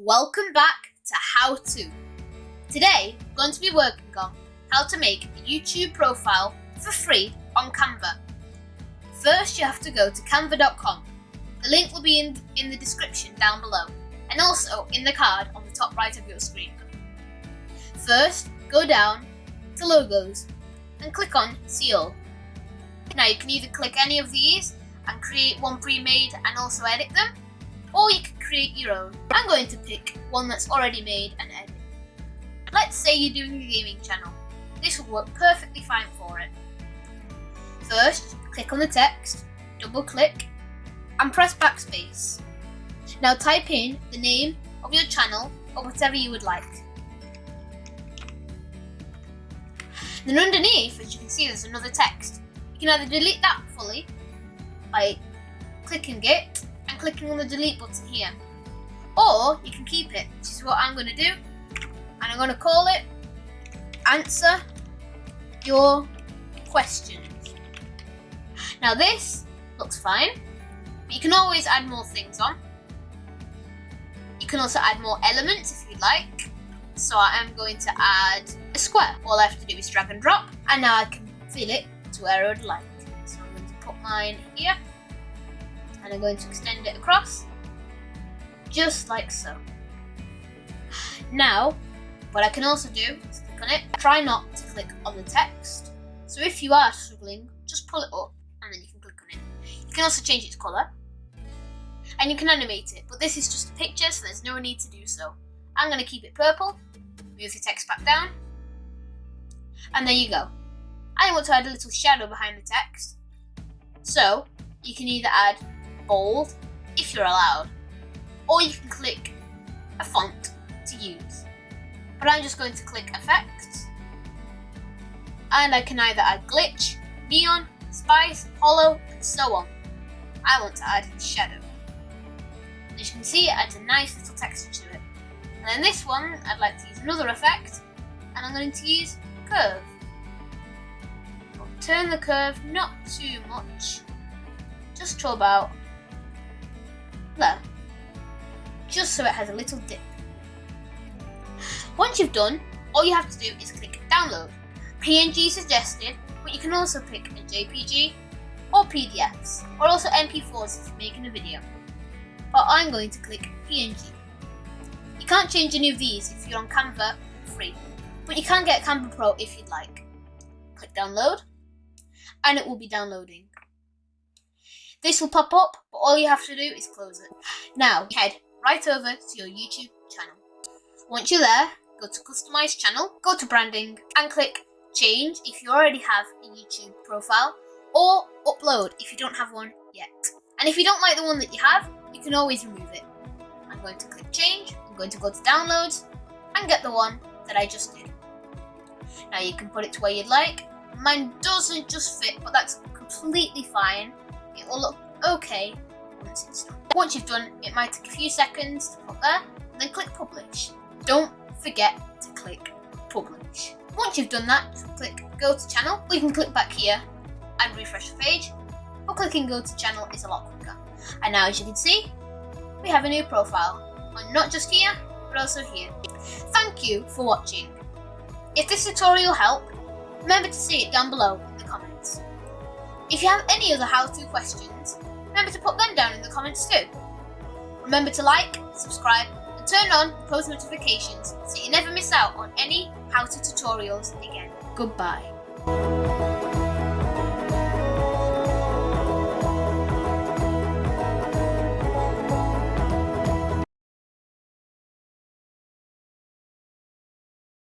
Welcome back to How To. Today, we're going to be working on how to make a YouTube profile for free on Canva. First, you have to go to canva.com. The link will be in the description down below and also in the card on the top right of your screen. First, go down to Logos and click on See All. Now you can either click any of these and create one pre-made and also edit them, or you can create your own. I'm going to pick one that's already made and edit. Let's say you're doing a gaming channel. This will work perfectly fine for it. First, click on the text, double click, and press backspace. Now type in the name of your channel or whatever you would like. Then underneath, as you can see, there's another text. You can either delete that fully by clicking it and clicking on the delete button here, or you can keep it, which is what I'm going to do, and I'm going to call it Answer Your Questions. Now this looks fine, but you can always add more things on. You can also add more elements if you'd like. So I am going to add a square. All I have to do is drag and drop, and now I can fill it to where I would like. So I'm going to put mine here, and I'm going to extend it across, just like so. Now, what I can also do is click on it. Try not to click on the text. So if you are struggling, just pull it up, and then you can click on it. You can also change its colour, and you can animate it, but this is just a picture, so there's no need to do so. I'm going to keep it purple, move the text back down, and there you go. I want to add a little shadow behind the text, so you can either add bold, if you're allowed, or you can click a font to use. But I'm just going to click Effects, and I can either add glitch, neon, spice, hollow, and so on. I want to add shadow. As you can see, it adds a nice little texture to it. And then this one, I'd like to use another effect, and I'm going to use curve. I'll turn the curve not too much, just to about there, just so it has a little dip. Once you've done, all you have to do is click download. PNG suggested, but you can also pick a JPG or PDFs, or also MP4s if you're making a video. But I'm going to click PNG. You can't change any of these if you're on Canva for free, but you can get Canva Pro if you'd like. Click download, and it will be downloading. This will pop up, but all you have to do is close it. Now, head right over to your YouTube channel. Once you're there, go to Customize Channel, go to Branding, and click Change if you already have a YouTube profile, or Upload if you don't have one yet. And if you don't like the one that you have, you can always remove it. I'm going to click Change, I'm going to go to Downloads, and get the one that I just did. Now you can put it to where you'd like. Mine doesn't just fit, but that's completely fine. It will look okay once it's done. Once you've done, it might take a few seconds to put there, and then click Publish. Don't forget to click Publish. Once you've done that, just click Go to Channel. We can click back here and refresh the page, but clicking Go to Channel is a lot quicker. And now, as you can see, we have a new profile, and not just here, but also here. Thank you for watching. If this tutorial helped, remember to say it down below in the comments. If you have any other how-to questions, remember to put them down in the comments too. Remember to like, subscribe, and turn on post notifications so you never miss out on any how-to tutorials again. Goodbye.